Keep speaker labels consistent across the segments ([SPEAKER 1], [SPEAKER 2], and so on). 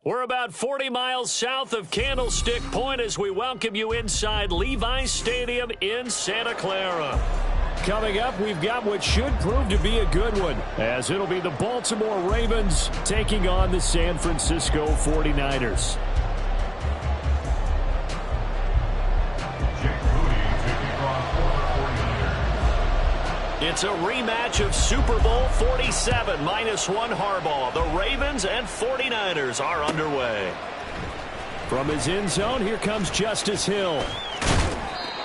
[SPEAKER 1] We're about 40 miles south of Candlestick Point as we welcome you inside Levi's Stadium in Santa Clara. Coming up, we've got what should prove to be a good one, as it'll be the Baltimore Ravens taking on the San Francisco 49ers. It's a rematch of Super Bowl 47 -1 Harbaugh. The Ravens and 49ers are underway. From his end zone, here comes Justice Hill.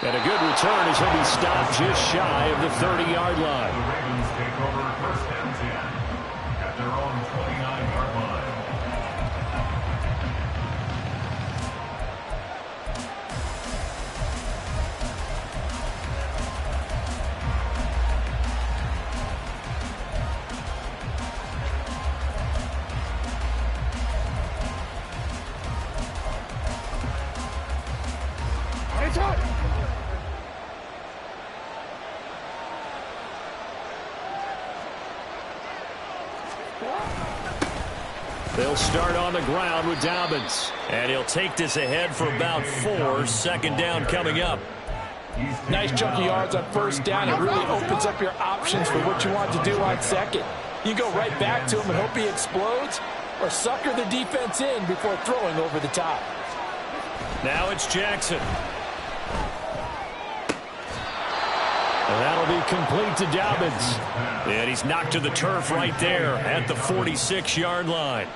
[SPEAKER 1] And a good return as he'll be stopped just shy of the 30-yard line.
[SPEAKER 2] The Ravens take over first down 10 at their own 29-yard line.
[SPEAKER 1] They'll start on the ground with Dobbins. And he'll take this ahead for about 4. Second down coming up.
[SPEAKER 3] Nice chunk of yards on first down. It really opens up your options for what you want to do on second. You go right back to him and hope he explodes, or sucker the defense in before throwing over the top.
[SPEAKER 1] Now it's Jackson. And that'll be complete to Dobbins. And he's knocked to the turf right there at the 46-yard line.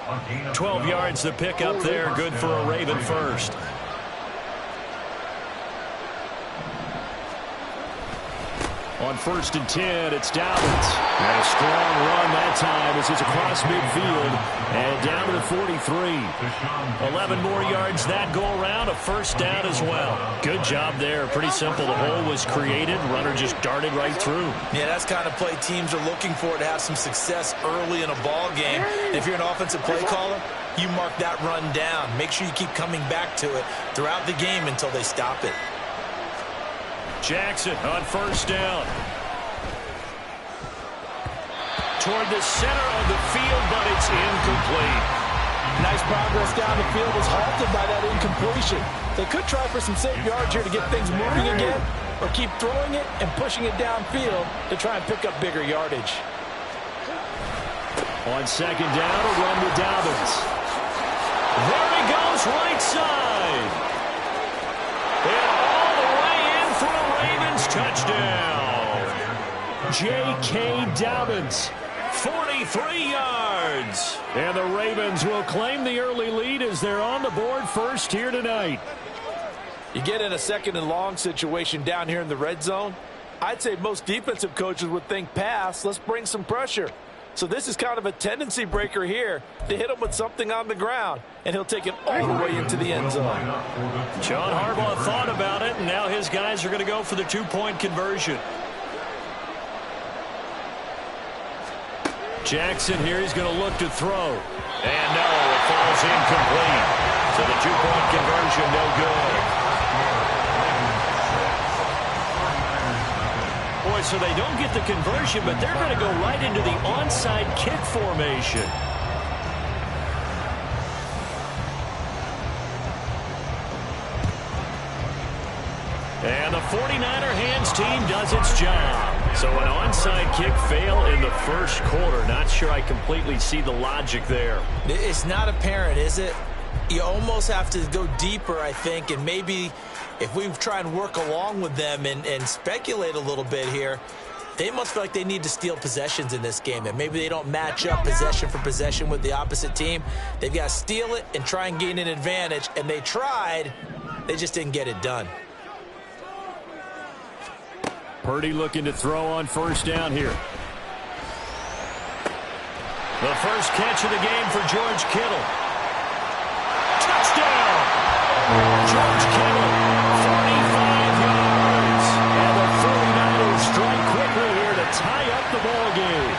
[SPEAKER 1] 12 yards to pick up there. Good for a Raven first. On 1st and 10, it's Dobbins. And a strong run that time as he's across midfield and down to the 43. 11 more yards that go around, a first down as well. Good job there. Pretty simple. The hole was created. Runner just darted right through.
[SPEAKER 4] Yeah, that's the kind of play teams are looking for to have some success early in a ball game. And if you're an offensive play caller, you mark that run down. Make sure you keep coming back to it throughout the game until they stop it.
[SPEAKER 1] Jackson on first down. Toward the center of the field, but it's incomplete.
[SPEAKER 3] Nice progress down the field is halted by that incompletion. They could try for some safe yards here to get things moving again, or keep throwing it and pushing it downfield to try and pick up bigger yardage.
[SPEAKER 1] On second down, a run with Dobbins. There he goes, right side. And all the way in for a Ravens touchdown. J.K. Dobbins. 43 yards. And the Ravens will claim the early lead as they're on the board first here tonight.
[SPEAKER 3] You get in a second and long situation down here in the red zone, I'd say most defensive coaches would think pass, let's bring some pressure. So this is kind of a tendency breaker here to hit him with something on the ground, and he'll take it all the way into the end zone.
[SPEAKER 1] John Harbaugh thought about it, and now his guys are going to go for the two-point conversion. Jackson here, he's going to look to throw. And no, it falls incomplete. So the two-point conversion, no good. Boy, so they don't get the conversion, but they're going to go right into the onside kick formation. And the 49er hands team does its job. So an onside kick fail in the first quarter. Not sure I completely see the logic there.
[SPEAKER 4] It's not apparent, is it? You almost have to go deeper, I think, and maybe if we try and work along with them and speculate a little bit here, they must feel like they need to steal possessions in this game, and maybe they don't match up possession for possession with the opposite team. They've got to steal it and try and gain an advantage, and they tried. They just didn't get it done.
[SPEAKER 1] Purdy looking to throw on first down here. The first catch of the game for George Kittle. Touchdown! George Kittle, 45 yards. And the 49ers strike quickly here to tie up the ball game.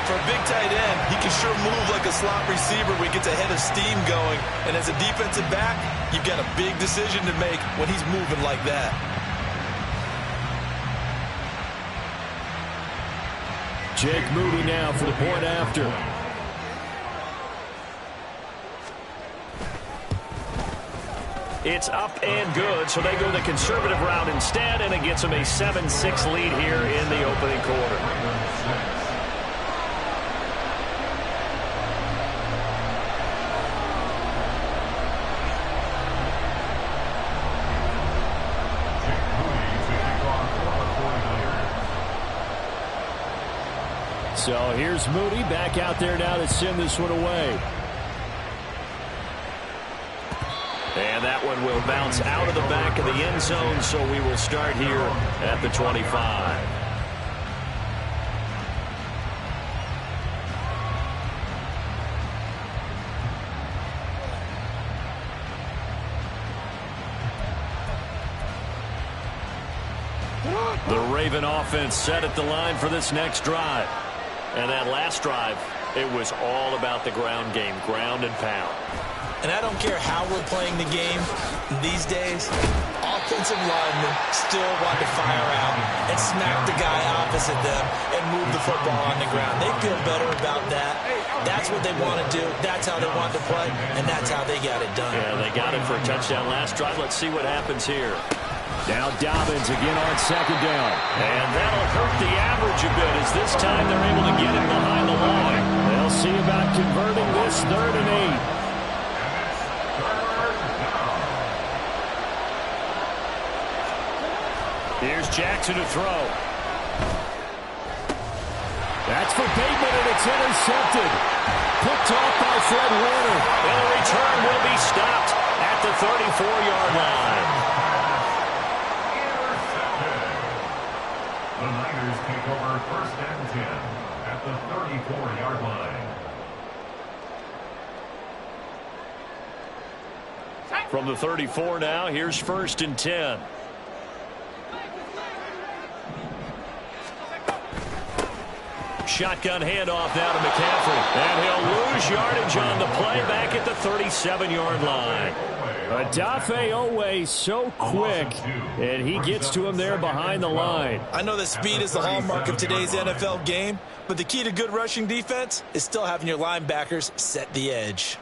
[SPEAKER 4] For a big tight end, he can sure move like a slot receiver when he gets a head of steam going. And as a defensive back, you've got a big decision to make when he's moving like that.
[SPEAKER 1] Jake Moody now for the point after. It's up and good, so they go the conservative route instead, and it gets them a 7-6 lead here in the opening quarter. So here's Moody back out there now to send this one away. And that one will bounce out of the back of the end zone, so we will start here at the 25. The Raven offense set at the line for this next drive. And that last drive, it was all about the ground game, ground and pound.
[SPEAKER 4] And I don't care how we're playing the game these days, offensive linemen still want to fire out and smack the guy opposite them and move the football on the ground. They feel better about that. That's what they want to do. That's how they want to play, and that's how they got it done.
[SPEAKER 1] Yeah, they got it for a touchdown last drive. Let's see what happens here. Now Dobbins again on second down. And that'll hurt the average a bit as this time they're able to get him behind the line. They'll see about converting this 3rd and 8. Here's Jackson to throw. That's for Bateman, and it's intercepted. Picked off by Fred Warner. And the return will be stopped at the 34-yard line.
[SPEAKER 2] The Niners take over 1st and 10 at the 34-yard line.
[SPEAKER 1] From the 34 now, here's 1st and 10. Shotgun handoff now to McCaffrey. And he'll lose yardage on the play back at the 37-yard line. Odafe Owe so quick, and he gets to him there behind the line.
[SPEAKER 4] I know that speed is the hallmark of today's NFL game, but the key to good rushing defense is still having your linebackers set the edge.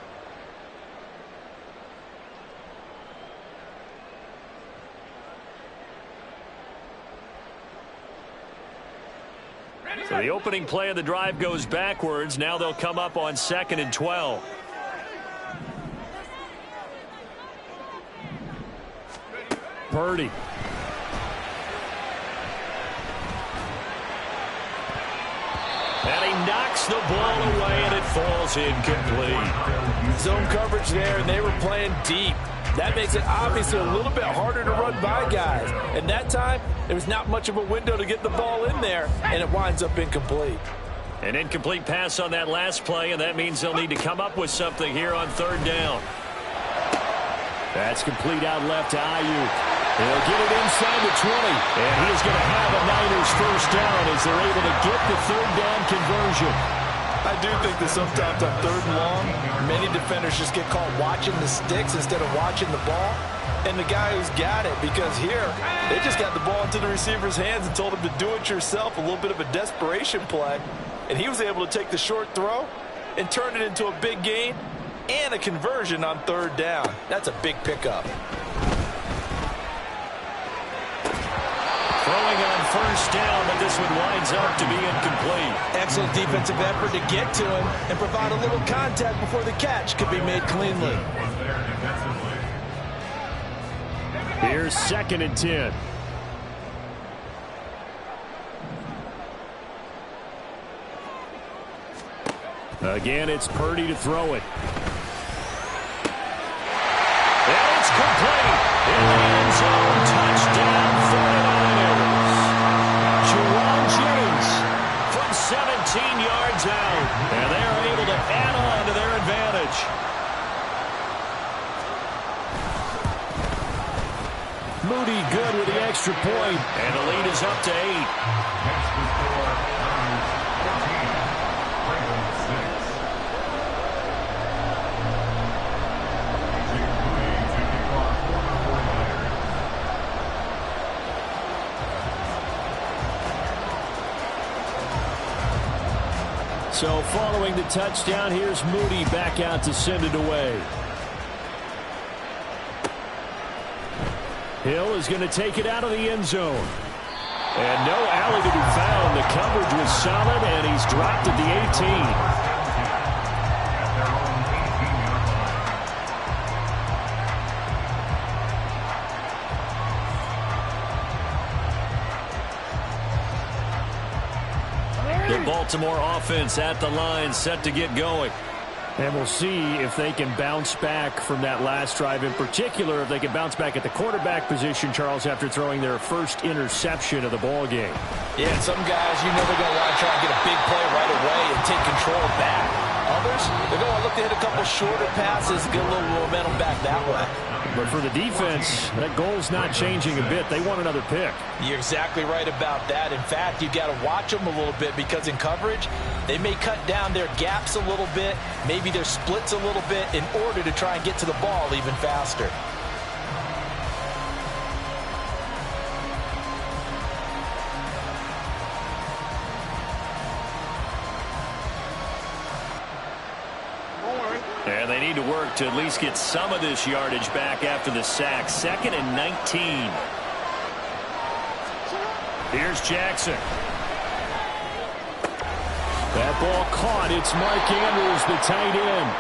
[SPEAKER 1] So the opening play of the drive goes backwards. Now they'll come up on 2nd and 12. Purdy. And he knocks the ball away, and it falls incomplete.
[SPEAKER 3] Zone coverage there, and they were playing deep. That makes it obviously a little bit harder to run by guys. And that time, there was not much of a window to get the ball in there, and it winds up incomplete.
[SPEAKER 1] An incomplete pass on that last play, and that means they'll need to come up with something here on 3rd down. That's complete out left to Ayuk. He'll get it inside the 20. And he is going to have a Niners 1st down as they're able to get the 3rd down conversion.
[SPEAKER 3] I do think that sometimes on 3rd and long, many defenders just get caught watching the sticks instead of watching the ball. And the guy who's got it, because here, they just got the ball into the receiver's hands and told him to do it yourself, a little bit of a desperation play. And he was able to take the short throw and turn it into a big gain and a conversion on 3rd down. That's a big pickup.
[SPEAKER 1] Throwing on 1st down, but this one winds up to be incomplete.
[SPEAKER 4] Excellent defensive effort to get to him and provide a little contact before the catch could be made cleanly.
[SPEAKER 1] Here's 2nd and 10. Again, it's Purdy to throw it. And it's complete. In the end zone, touchdown 49ers. Jerome Jennings from 17 yards out. And they are able to add on to their advantage. Moody good with the extra point. And the lead is up to 8. So following the touchdown, here's Moody back out to send it away. Hill is going to take it out of the end zone. And no alley to be found. The coverage was solid, and he's dropped at the 18.
[SPEAKER 2] The
[SPEAKER 1] Baltimore offense at the line, set to get going. And we'll see if they can bounce back from that last drive, in particular if they can bounce back at the quarterback position, Charles, after throwing their first interception of the ball game.
[SPEAKER 4] Yeah, and some guys, you know, they're going to want to try and get a big play right away and take control back. Others, they're going to look to hit a couple shorter passes, get a little momentum back that way.
[SPEAKER 1] But for the defense, that goal's not changing a bit. They want another pick.
[SPEAKER 4] You're exactly right about that. In fact, you got to watch them a little bit, because in coverage, they may cut down their gaps a little bit, maybe their splits a little bit, in order to try and get to the ball even faster.
[SPEAKER 1] And they need to work to at least get some of this yardage back after the sack. 2nd and 19. Here's Jackson. That ball caught. It's Mark Andrews, the tight end.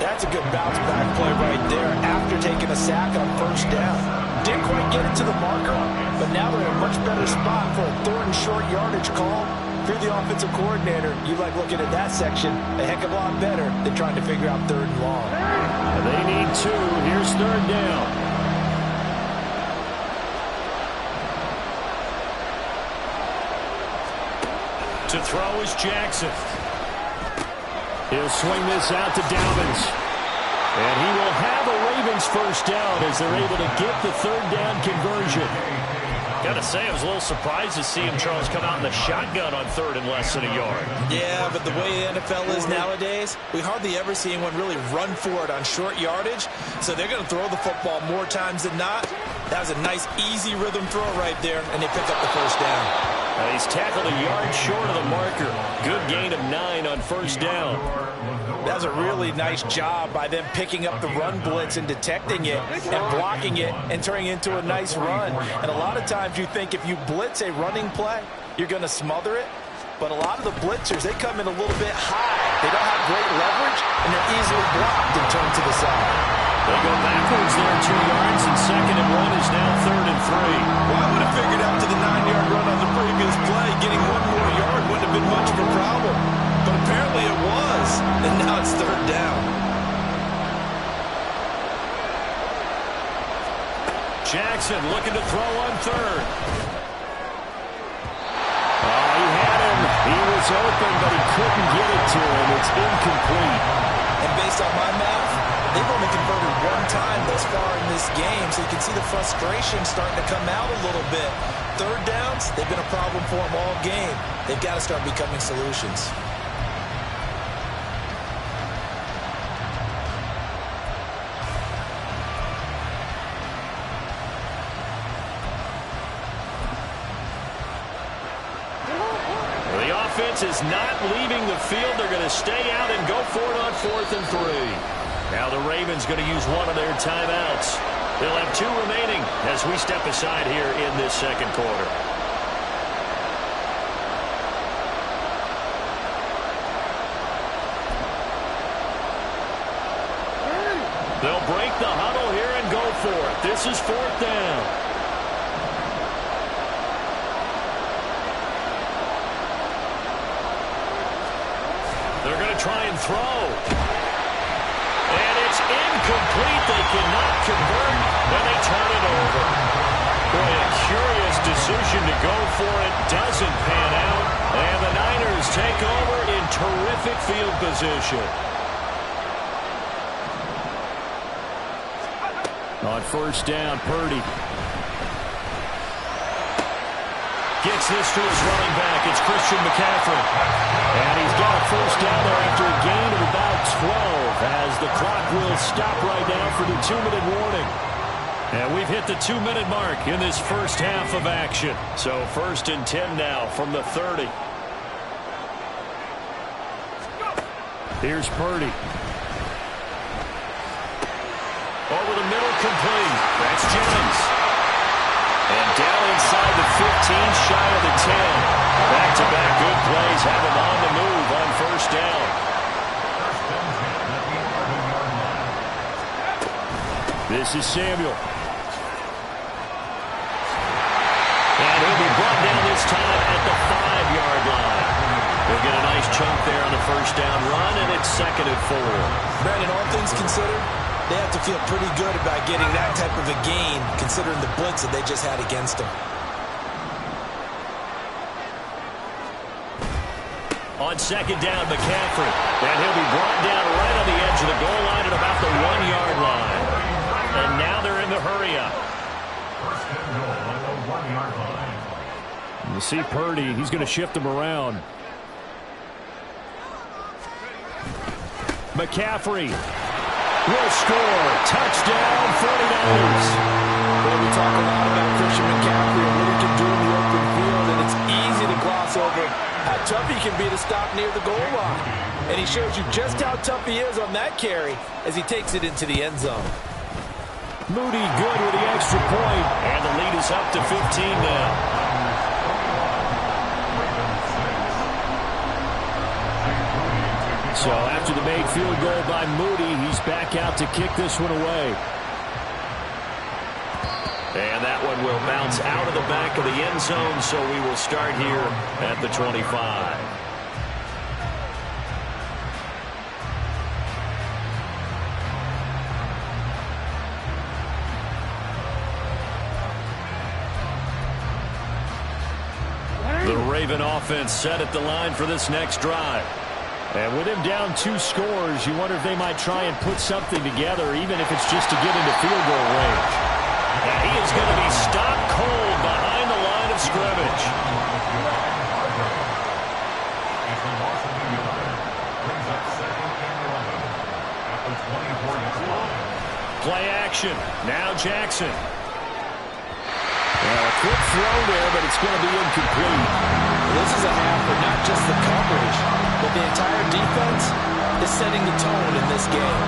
[SPEAKER 4] That's a good bounce back play right there after taking a sack on first down. Didn't quite get it to the marker, but now they're in a much better spot for a 3rd and short yardage call. If you're the offensive coordinator, you like looking at that section a heck of a lot better than trying to figure out 3rd and long.
[SPEAKER 1] They need 2. Here's 3rd down. To throw is Jackson. He'll swing this out to Dobbins. And he will have a Ravens first down as they're able to get the 3rd down conversion. Got to say, I was a little surprised to see him, Charles, come out in the shotgun on 3rd and less than a yard.
[SPEAKER 4] Yeah, but the way the NFL is nowadays, we hardly ever see anyone really run for it on short yardage. So they're going to throw the football more times than not. That was a nice, easy rhythm throw right there, and they pick up the first down.
[SPEAKER 1] He's tackled a yard short of the marker. Good gain of 9 on first down.
[SPEAKER 4] That was a really nice job by them picking up the run blitz and detecting it and blocking it and turning it into a nice run. And a lot of times you think if you blitz a running play, you're going to smother it. But a lot of the blitzers, they come in a little bit high. They don't have great leverage, and they're easily blocked and turned to the side.
[SPEAKER 1] They go backwards there 2 yards, and 2nd and 1 is now 3rd and 3.
[SPEAKER 4] Well, I would have figured out to the 9-yard run on the previous play, getting 1 more yard wouldn't have been much of a problem. But apparently it was, and now it's 3rd down.
[SPEAKER 1] Jackson looking to throw on 3rd. Oh, he had him. He was open, but he couldn't get it to him. It's incomplete.
[SPEAKER 4] And based on my math, they've only converted 1 time thus far in this game, so you can see the frustration starting to come out a little bit. 3rd downs, they've been a problem for them all game. They've got to start becoming solutions.
[SPEAKER 1] The offense is not leaving the field. They're going to stay out and go for it on 4th and 3. Now the Ravens going to use one of their timeouts. They'll have 2 remaining as we step aside here in this 2nd quarter. They'll break the huddle here and go for it. This is 4th down. They're going to try and throw. And it's incomplete. They cannot convert, and they turn it over. Boy, a curious decision to go for it. Doesn't pan out. And the Niners take over in terrific field position. On first down, Purdy gets this to his running back. It's Christian McCaffrey. And he's got a first down there after a gain of about 12 as the clock will stop right now for the 2-minute warning. And we've hit the 2-minute mark in this first half of action. So 1st and 10 now from the 30. Here's Purdy. Over the middle, complete. That's Jennings. And down inside the 15, shy of the 10. Back-to-back good plays have him on the move on first down. This is Samuel. And he'll be brought down this time at the 5-yard line. They'll get a nice chunk there on the first down run, and it's 2nd and 4.
[SPEAKER 4] Brandon, all things considered, they have to feel pretty good about getting that type of a gain, considering the blitz that they just had against them.
[SPEAKER 1] On 2nd down, McCaffrey. And he'll be brought down right on the edge of the goal line at about the 1-yard line. And now they're in the hurry-up.
[SPEAKER 2] First and goal at the 1-yard line.
[SPEAKER 1] You see Purdy. He's going to shift him around. McCaffrey will score. Touchdown, 49ers.
[SPEAKER 3] Well, we talk a lot about Christian McCaffrey and what he can do in the open field, and it's easy to gloss over how tough he can be to stop near the goal line. And he shows you just how tough he is on that carry as he takes it into the end zone.
[SPEAKER 1] Moody good with the extra point. And the lead is up to 15 now. So after the made field goal by Moody, he's back out to kick this one away. And that one will bounce out of the back of the end zone, so we will start here at the 25. The Raven offense set at the line for this next drive. And with him down 2 scores, you wonder if they might try and put something together, even if it's just to get into field goal range. And he is going to be stopped cold behind the line of scrimmage. Play action. Now Jackson. Well, a quick throw there, but it's going to be incomplete.
[SPEAKER 4] This is a half, but not just the coverage, but the entire defense is setting the tone in this game.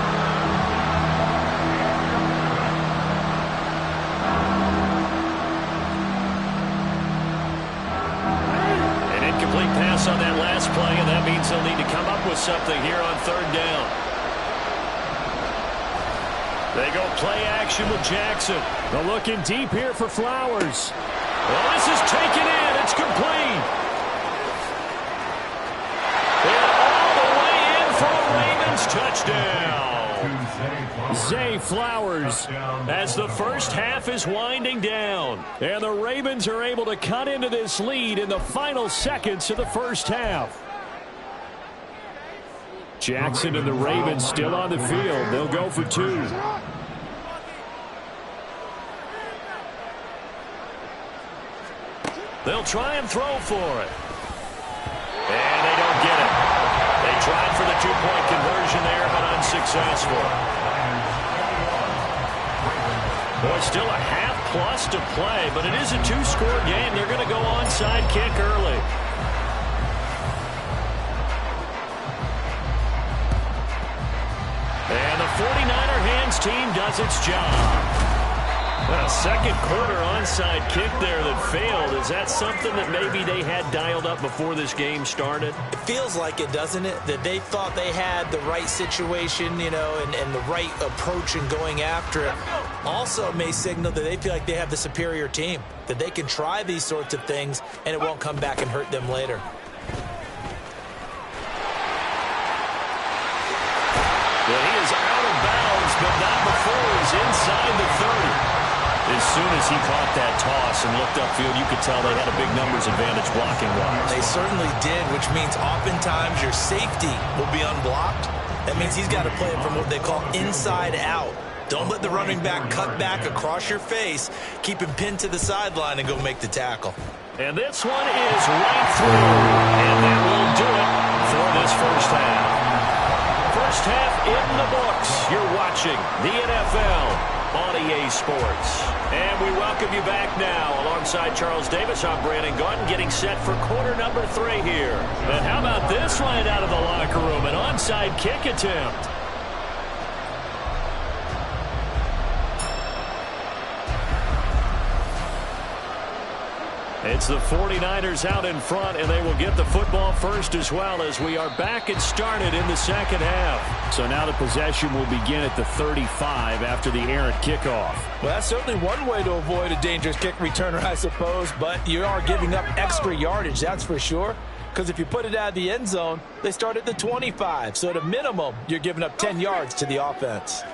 [SPEAKER 1] An incomplete pass on that last play, and that means they'll need to come up with something here on 3rd down. They go play action with Jackson. They're looking deep here for Flowers. Well, this is taken in. It's complete. And all the way in for a Ravens touchdown. Zay Flowers as the first half is winding down. And the Ravens are able to cut into this lead in the final seconds of the first half. Jackson and the Ravens still on the field. They'll go for 2. They'll try and throw for it. And they don't get it. They tried for the 2-point conversion there, but unsuccessful. Boy, still a half plus to play, but it is a 2-score game. They're going to go onside kick early. And the 49er hands team does its job. Well, 2nd quarter onside kick there that failed. Is that something that maybe they had dialed up before this game started?
[SPEAKER 4] It feels like it, doesn't it? That they thought they had the right situation, you know, and the right approach in going after it. Also may signal that they feel like they have the superior team, that they can try these sorts of things and it won't come back and hurt them later.
[SPEAKER 1] Well, he is out of bounds, but not before he's inside the 30. As soon as he caught that toss and looked upfield, you could tell they had a big numbers advantage blocking-wise.
[SPEAKER 4] They certainly did, which means oftentimes your safety will be unblocked. That means he's got to play it from what they call inside out. Don't let the running back cut back across your face. Keep him pinned to the sideline and go make the tackle.
[SPEAKER 1] And this one is right through. And that will do it for this first half. First half in the books. You're watching the NFL on EA Sports. And we welcome you back now. Alongside Charles Davis, I'm Brandon Gaudin, getting set for quarter number 3 here. And how about this right out of the locker room? An onside kick attempt. It's the 49ers out in front, and they will get the football first as well as we are back and started in the second half. So now the possession will begin at the 35 after the errant kickoff.
[SPEAKER 3] Well, that's certainly one way to avoid a dangerous kick returner, I suppose, but you are giving up extra yardage, that's for sure. Because if you put it out of the end zone, they start at the 25. So at a minimum, you're giving up 10 yards to the offense.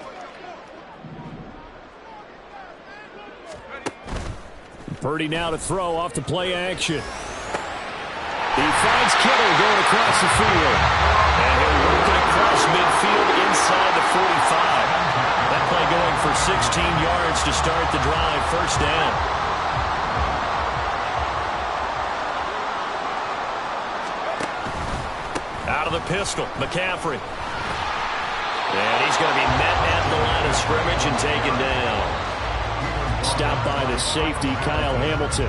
[SPEAKER 1] Purdy now to throw off the play action. He finds Kittle going across the field. And he'll work it across midfield inside the 45. That play going for 16 yards to start the drive. First down. Out of the pistol, McCaffrey. And he's going to be met at the line of scrimmage and taken down. Stopped by the safety, Kyle Hamilton.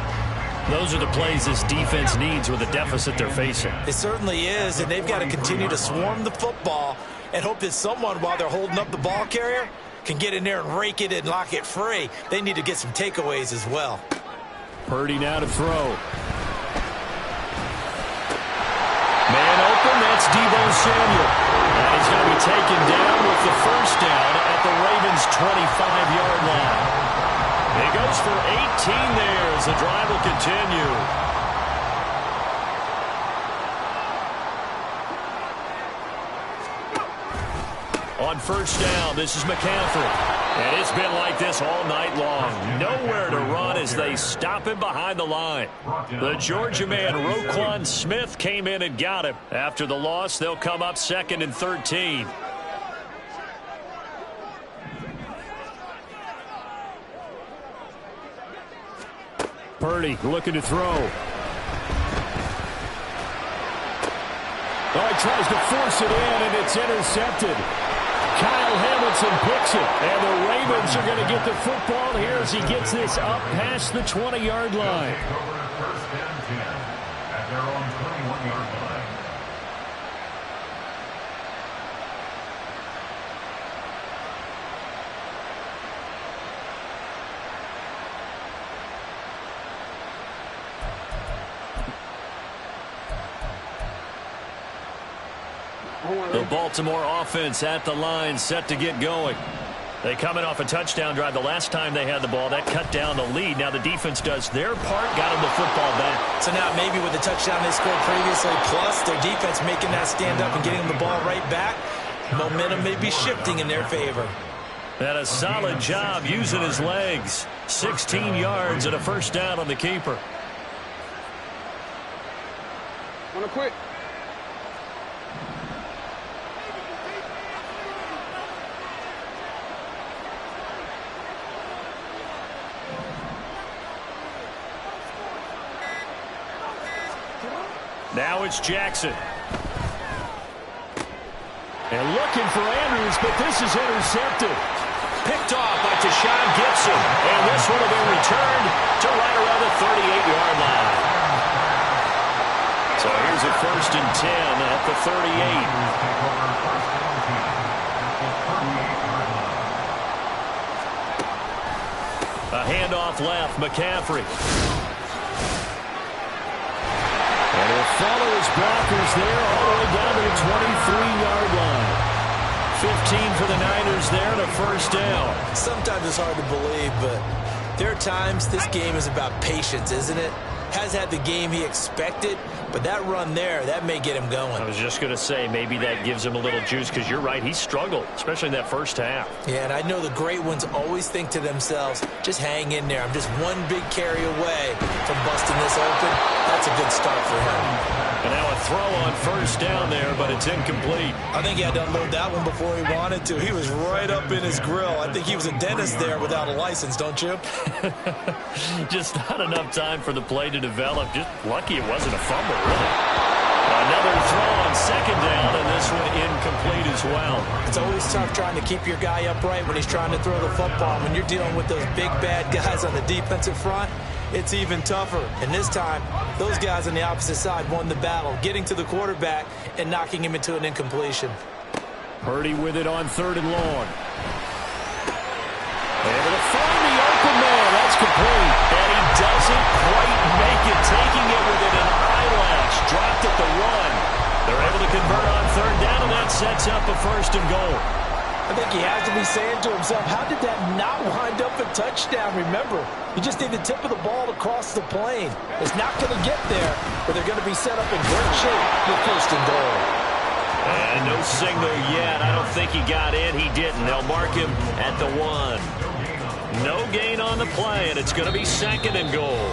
[SPEAKER 1] Those are the plays this defense needs with the deficit they're facing.
[SPEAKER 3] It certainly is, and they've got to continue to swarm the football and hope that someone, while they're holding up the ball carrier, can get in there and rake it and lock it free. They need to get some takeaways as well.
[SPEAKER 1] Purdy now to throw. Man open, that's Deebo Samuel. And he's going to be taken down with the first down at the Ravens' 25-yard line. He goes for 18 there as the drive will continue. On first down, this is McCaffrey. And it's been like this all night long. Nowhere to run as they stop him behind the line. The Georgia man, Roquan Smith, came in and got him. After the loss, they'll come up 2nd and 13. Purdy looking to throw. Oh, he tries to force it in, and it's intercepted. Kyle Hamilton picks it, and the Ravens are going to get the football here as he gets this up past the 20-yard line.
[SPEAKER 2] First and 10 at their own 21-yard line.
[SPEAKER 1] The Baltimore offense at the line, set to get going. They coming off a touchdown drive. The last time they had the ball, that cut down the lead. Now the defense does their part, got them the football back.
[SPEAKER 3] So now maybe with the touchdown they scored previously, plus their defense making that stand up and getting them the ball right back, momentum may be shifting in their favor.
[SPEAKER 1] And a solid job using his legs. 16 yards and a first down on the keeper.
[SPEAKER 5] Wanna quit?
[SPEAKER 1] Now it's Jackson. And looking for Andrews, but this is intercepted. Picked off by Tashawn Gibson. And this one will be returned to right around the 38-yard line. So here's a 1st and 10 at the 38. A handoff left, McCaffrey. And he'll follow his blockers there all the way down to the 23-yard line. 15 for the Niners there and a first down.
[SPEAKER 3] Sometimes it's hard to believe, but there are times this game is about patience, isn't it? Has had the game he expected, but that run there, that may get him going.
[SPEAKER 1] I was just going to say, maybe that gives him a little juice, because you're right, he struggled, especially in that first half.
[SPEAKER 3] Yeah, and I know the great ones always think to themselves, just hang in there. I'm just one big carry away from busting this open. That's a good start for him.
[SPEAKER 1] And now a throw on first down there, but it's incomplete.
[SPEAKER 3] I think he had to unload that one before he wanted to. He was right up in his grill. I think he was a dentist there without a license, don't you?
[SPEAKER 1] Just not enough time for the play to develop. Just lucky it wasn't a fumble, really. Another throw on second down, and this one incomplete as well.
[SPEAKER 3] It's always tough trying to keep your guy upright when he's trying to throw the football. When you're dealing with those big, bad guys on the defensive front, it's even tougher. And this time, those guys on the opposite side won the battle, getting to the quarterback and knocking him into an incompletion.
[SPEAKER 1] Purdy with it on 3rd and long. Able to find the open man. That's complete. And he doesn't quite make it, taking it within an eyelash. Dropped at the 1. They're able to convert on third down, and that sets up a first and goal.
[SPEAKER 4] I think he has to be saying to himself, how did that not wind up a touchdown? Remember, you just need the tip of the ball to cross the plane. It's not going to get there, but they're going to be set up in great shape with first and goal.
[SPEAKER 1] And no signal yet. I don't think he got in. He didn't. They'll mark him at the 1. No gain on the play, and it's going to be second and goal.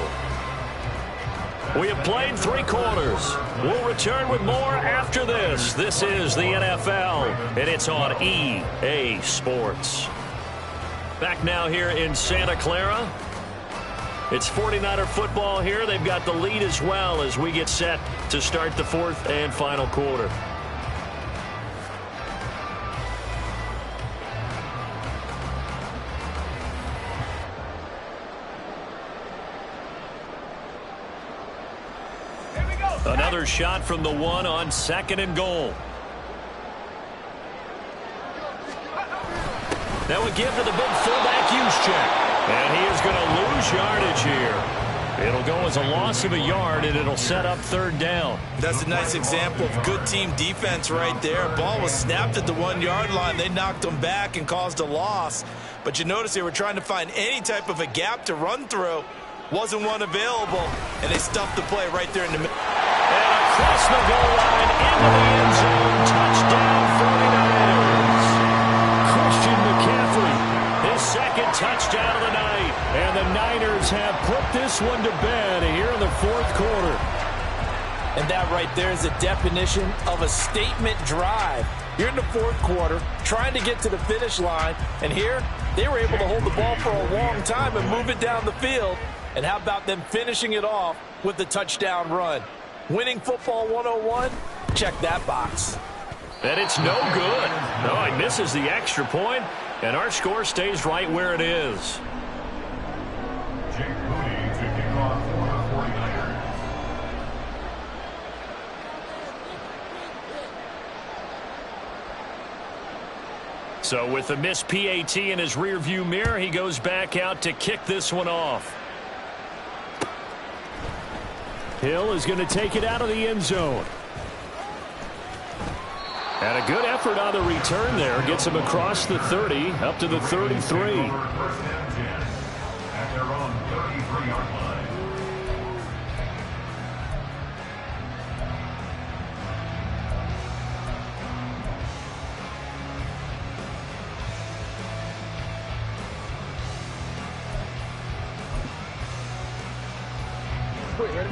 [SPEAKER 1] We have played 3 quarters. We'll return with more after this. This is the NFL, and it's on EA Sports. Back now here in Santa Clara. It's 49er football here. They've got the lead as well as we get set to start the 4th and final quarter. Another shot from the 1 on second and goal. That would give to the big fullback Juszczyk. And he is going to lose yardage here. It'll go as a loss of a yard, and it'll set up third down.
[SPEAKER 4] That's a nice example of good team defense right there. Ball was snapped at the 1-yard line. They knocked him back and caused a loss. But you notice they were trying to find any type of a gap to run through. Wasn't one available, and they stuffed the play right there in the middle.
[SPEAKER 1] And across the goal line, into the end zone, touchdown 49ers. Christian McCaffrey, his second touchdown of the night. And the Niners have put this one to bed here in the 4th quarter.
[SPEAKER 4] And that right there is a definition of a statement drive. You're in the 4th quarter, trying to get to the finish line, and here they were able to hold the ball for a long time and move it down the field. And how about them finishing it off with the touchdown run? Winning football 101, check that box.
[SPEAKER 1] And it's no good. No, he misses the extra point, and our score stays right where it is.
[SPEAKER 2] Jake Moody to kick off for the 49ers.
[SPEAKER 1] So with the missed PAT in his rearview mirror, he goes back out to kick this one off. Hill is going to take it out of the end zone. And a good effort on the return there. Gets him across the 30, up to the 33.
[SPEAKER 2] First and 10 at their own 33-yard line.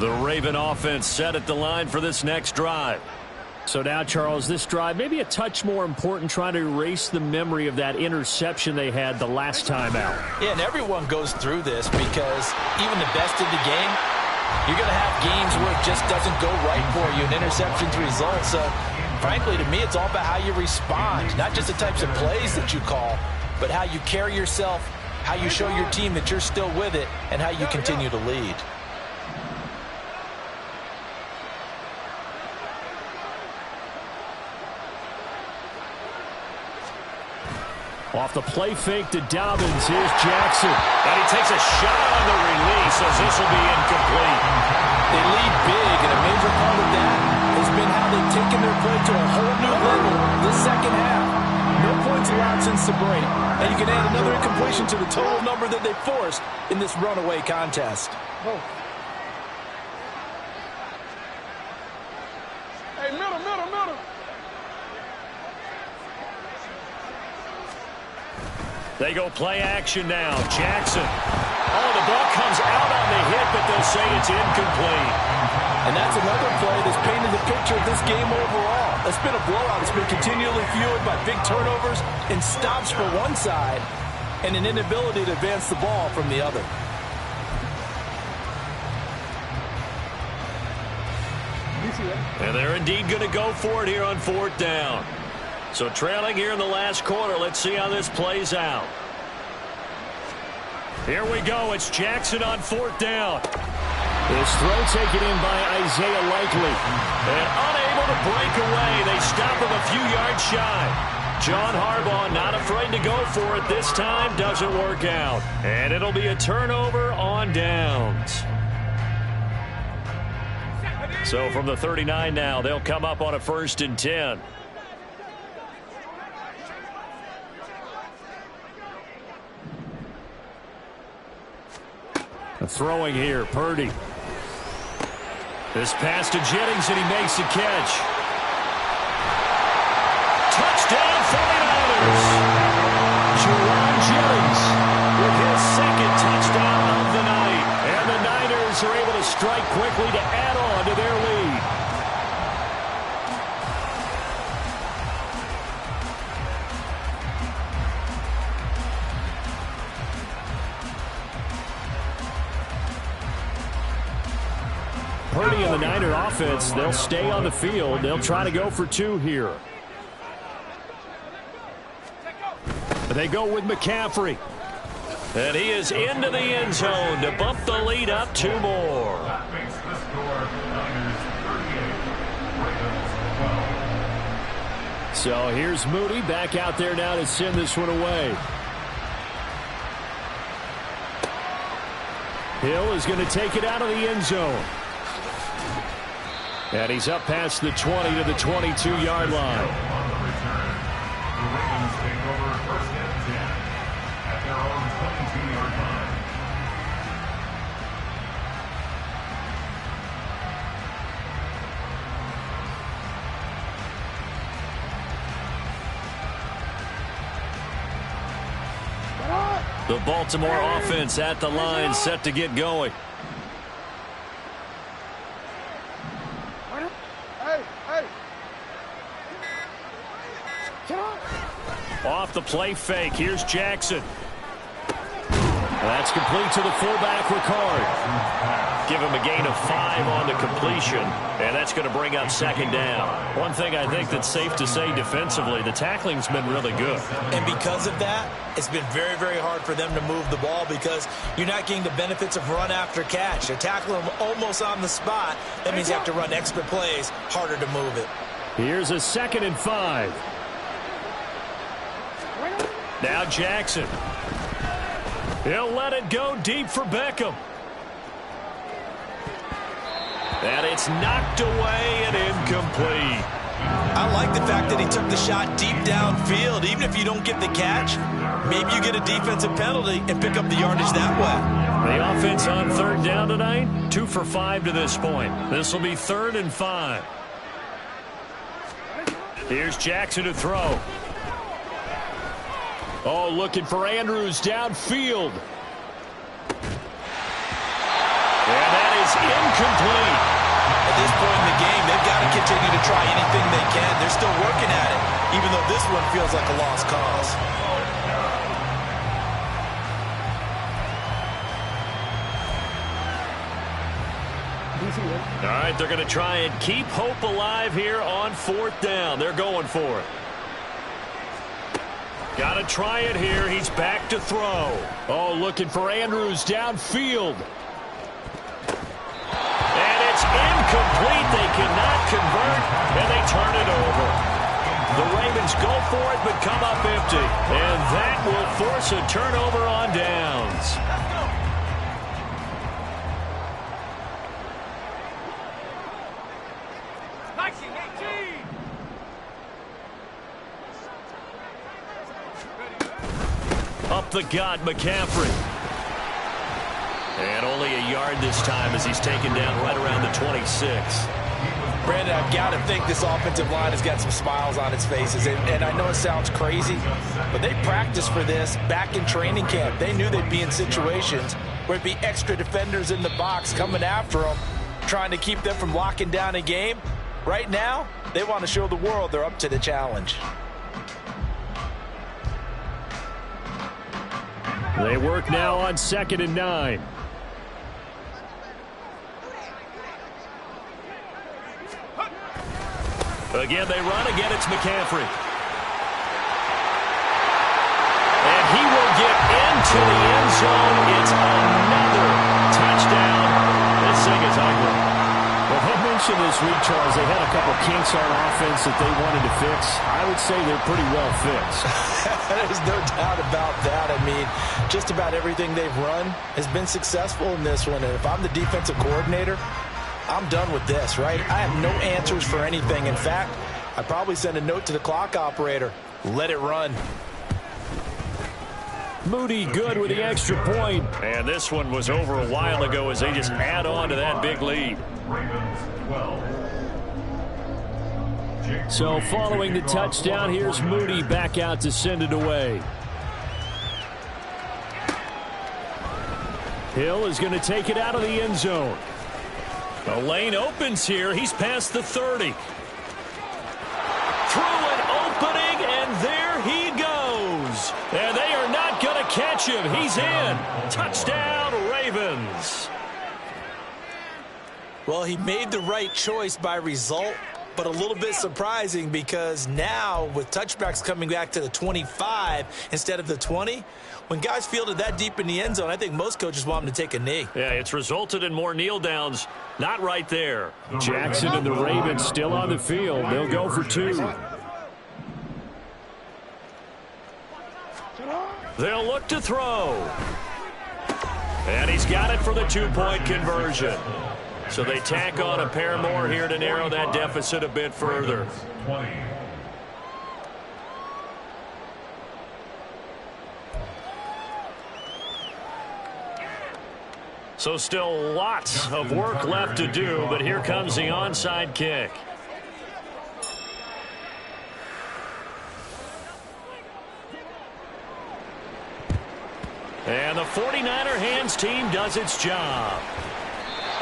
[SPEAKER 1] The Raven offense set at the line for this next drive.
[SPEAKER 6] So now, Charles, this drive maybe a touch more important, trying to erase the memory of that interception they had the last time out.
[SPEAKER 4] Yeah, and everyone goes through this because even the best of the game, you're going to have games where it just doesn't go right for you, and interceptions result. So, frankly, to me, it's all about how you respond, not just the types of plays that you call, but how you carry yourself, how you show your team that you're still with it, and how you continue to lead.
[SPEAKER 6] Off the play fake to Dobbins. Here's Jackson.
[SPEAKER 1] And he takes a shot on the release as this will be incomplete.
[SPEAKER 4] They lead big, and a major part of that has been how they've taken their play to a whole new level this second half. No points allowed since the break, and you can add another incompletion to the total number that they forced in this runaway contest.
[SPEAKER 5] Oh. Hey, middle.
[SPEAKER 1] They go play action now. Jackson. Oh, the ball comes out on the hit, but they'll say it's incomplete.
[SPEAKER 4] And that's another play that's painted the picture of this game overall. It's been a blowout. It's been continually fueled by big turnovers and stops for one side and an inability to advance the ball from the other.
[SPEAKER 1] And they're indeed going to go for it here on 4th down. So trailing here in the last quarter. Let's see how this plays out. Here we go. It's Jackson on 4th down.
[SPEAKER 6] His throw taken in by Isaiah Likely.
[SPEAKER 1] And unable to break away. They stop him a few yards shy. John Harbaugh not afraid to go for it this time. Doesn't work out. And it'll be a turnover on downs. So from the 39 now, they'll come up on a 1st and 10. Throwing here, Purdy. This pass to Jennings, and he makes the catch. Touchdown, 49ers. Juwan Jennings with his 2nd touchdown of the night. And the Niners are able to strike quickly to add on to their lead. Purdy and the Niner offense, they'll stay on the field. They'll try to go for 2 here. They go with McCaffrey. And he is into the end zone to bump the lead up 2 more.
[SPEAKER 2] That makes the score Niners 38, Ravens 12.
[SPEAKER 1] So here's Moody back out there now to send this one away. Hill is going to take it out of the end zone. And he's up past the 20 to the 22-yard line.
[SPEAKER 2] On the return, the Ravens take over 1st and 10 at their own 22-yard line.
[SPEAKER 1] The Baltimore offense at the line, set to get going. Off the play fake. Here's Jackson. That's complete to the fullback, Ricard. Give him a gain of 5 on the completion, and that's going to bring up 2nd down. One thing I think that's safe to say defensively, the tackling's been really good.
[SPEAKER 4] And because of that, it's been very, very hard for them to move the ball because you're not getting the benefits of run after catch. They're tackling them almost on the spot. That means you have to run extra plays, harder to move it.
[SPEAKER 1] Here's a 2nd and 5. Now Jackson. He'll let it go deep for Beckham. And it's knocked away and incomplete.
[SPEAKER 4] I like the fact that he took the shot deep downfield. Even if you don't get the catch, maybe you get a defensive penalty and pick up the yardage that way.
[SPEAKER 1] The offense on 3rd down tonight, 2 for 5 to this point. This will be 3rd and 5. Here's Jackson to throw. Oh, looking for Andrews downfield. And that is incomplete.
[SPEAKER 4] At this point in the game, they've got to continue to try anything they can. They're still working at it, even though this one feels like a lost cause.
[SPEAKER 1] All right, they're going to try and keep hope alive here on 4th down. They're going for it. Got to try it here. He's back to throw. Oh, looking for Andrews downfield. And it's incomplete. They cannot convert, and they turn it over. The Ravens go for it, but come up empty. And that will force a turnover on downs. Up the gut, McCaffrey. And only a yard this time as he's taken down right around the 26.
[SPEAKER 4] Brandon, I've got to think this offensive line has got some smiles on its faces. And I know it sounds crazy, but they practiced for this back in training camp. They knew they'd be in situations where it'd be extra defenders in the box coming after them, trying to keep them from locking down a game. Right now, they want to show the world they're up to the challenge.
[SPEAKER 1] They work now on 2nd and 9. Again, they run. Again, it's McCaffrey. And he will get into the end zone. It's another touchdown. This thing is ugly. Well, that means
[SPEAKER 6] mentioned this week, Charles, they had a couple kinks on offense that they wanted to fix. I would say they're pretty well fixed.
[SPEAKER 4] There's no doubt about that. I mean, just about everything they've run has been successful in this one. And if I'm the defensive coordinator, I'm done with this, right? I have no answers for anything. In fact, I'd probably send a note to the clock operator. Let it run.
[SPEAKER 6] Moody good with the extra point.
[SPEAKER 1] And this one was over a while ago as they just add on to that big lead.
[SPEAKER 6] So following the touchdown, here's Moody back out to send it away. Hill is going to take it out of the end zone.
[SPEAKER 1] The lane opens here. He's past the 30. Through an opening, and there he goes. And they are not going to catch him. He's in. Touchdown, Ravens.
[SPEAKER 4] Well, he made the right choice by result, but a little bit surprising because now with touchbacks coming back to the 25 instead of the 20, when guys fielded that deep in the end zone, I think most coaches want them to take a knee.
[SPEAKER 1] Yeah, it's resulted in more kneel downs. Not right there.
[SPEAKER 6] Jackson and the Ravens still on the field. They'll go for 2.
[SPEAKER 1] They'll look to throw. And he's got it for the 2-point conversion. So they tack on a pair more here to narrow that deficit a bit further. So still lots of work left to do, but here comes the onside kick. And the 49er hands team does its job.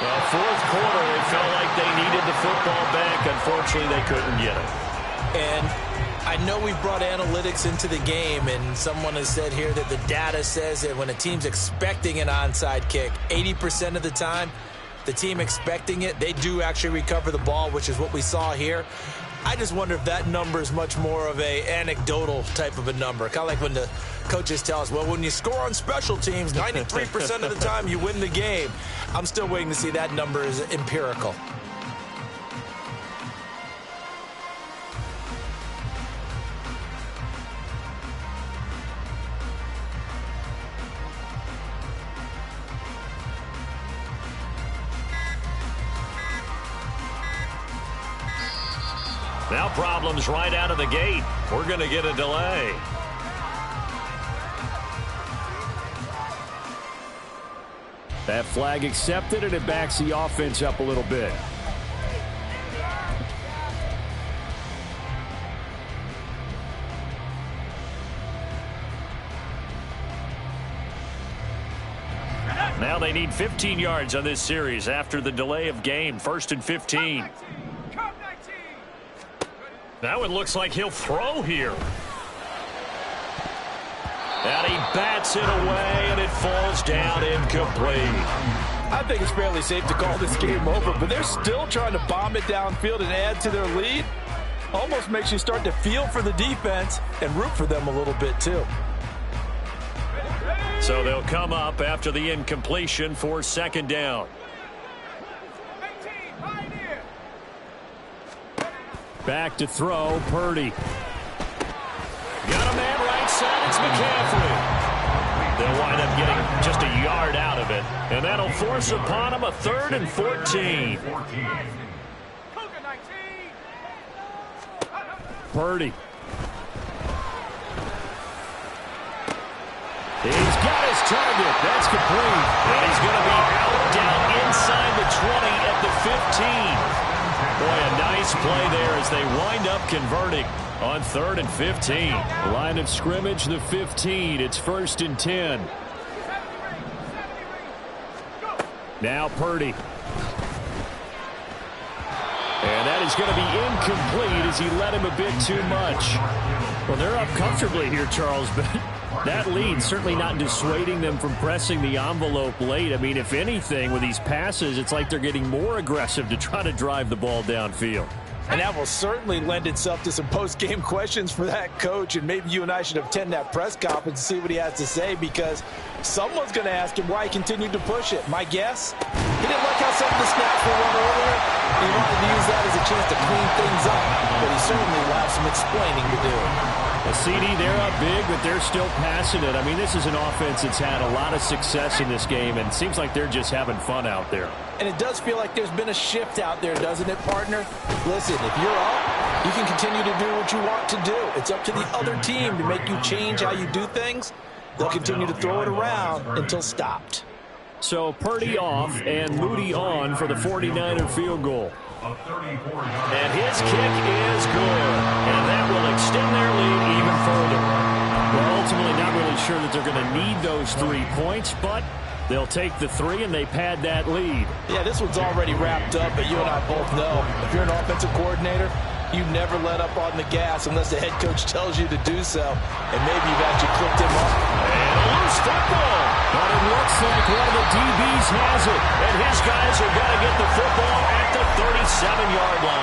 [SPEAKER 1] Well, fourth quarter, they felt like they needed the football back. Unfortunately, they couldn't get it.
[SPEAKER 4] And I know we've brought analytics into the game, and someone has said here that the data says that when a team's expecting an onside kick, 80% of the time, the team expecting it, they do actually recover the ball, which is what we saw here. I just wonder if that number is much more of a anecdotal type of a number. Kind of like when the coaches tell us, well, when you score on special teams, 93% of the time you win the game. I'm still waiting to see that number is empirical.
[SPEAKER 1] Now problems right out of the gate. We're going to get a delay.
[SPEAKER 6] That flag accepted, and it backs the offense up a little bit.
[SPEAKER 1] Now they need 15 yards on this series after the delay of game. 1st and 15. That one looks like he'll throw here. And he bats it away, and it falls down incomplete.
[SPEAKER 3] I think it's fairly safe to call this game over, but they're still trying to bomb it downfield and add to their lead. Almost makes you start to feel for the defense and root for them a little bit, too.
[SPEAKER 1] So they'll come up after the incompletion for 2nd down.
[SPEAKER 6] Back to throw, Purdy.
[SPEAKER 1] Got a man right side, it's McCaffrey. They'll wind up getting just a yard out of it, and that'll force upon them a 3rd and 14.
[SPEAKER 6] Purdy. He's got his target. That's complete.
[SPEAKER 1] And he's going to be out down inside the 20 at the 15. Boy, a nice play there as they wind up converting on 3rd and 15.
[SPEAKER 6] Line of scrimmage, the 15. It's 1st and 10. Now Purdy. And that is going to be incomplete as he led him a bit too much. Well, they're up comfortably here, Charles, but that lead certainly not dissuading them from pressing the envelope late. I mean, if anything, with these passes, it's like they're getting more aggressive to try to drive the ball downfield.
[SPEAKER 4] And that will certainly lend itself to some post-game questions for that coach, and maybe you and I should attend that press conference and see what he has to say, because someone's going to ask him why he continued to push it. My guess, he didn't like how some of the snaps were run earlier. He wanted to use that as a chance to clean things up, but he certainly will have some explaining to do.
[SPEAKER 6] A CD, they're up big, but they're still passing it. I mean, this is an offense that's had a lot of success in this game, and it seems like they're just having fun out there.
[SPEAKER 4] And it does feel like there's been a shift out there, doesn't it, partner? Listen, if you're up, you can continue to do what you want to do. It's up to the other team to make you change how you do things. They'll continue to throw it around until stopped.
[SPEAKER 6] So Purdy off and Moody on for the 49er field goal.
[SPEAKER 1] And his kick is good. And that will extend their lead even further.
[SPEAKER 6] Well, ultimately not really sure that they're going to need those 3 points, but they'll take the 3 and they pad that lead.
[SPEAKER 4] Yeah, this one's already wrapped up, but you and I both know if you're an offensive coordinator, you never let up on the gas unless the head coach tells you to do so. And maybe you've actually clipped him up.
[SPEAKER 1] And a loose football.
[SPEAKER 6] But it looks like one of the DBs has it.
[SPEAKER 1] And his guys are going to get the football at the 37-yard line.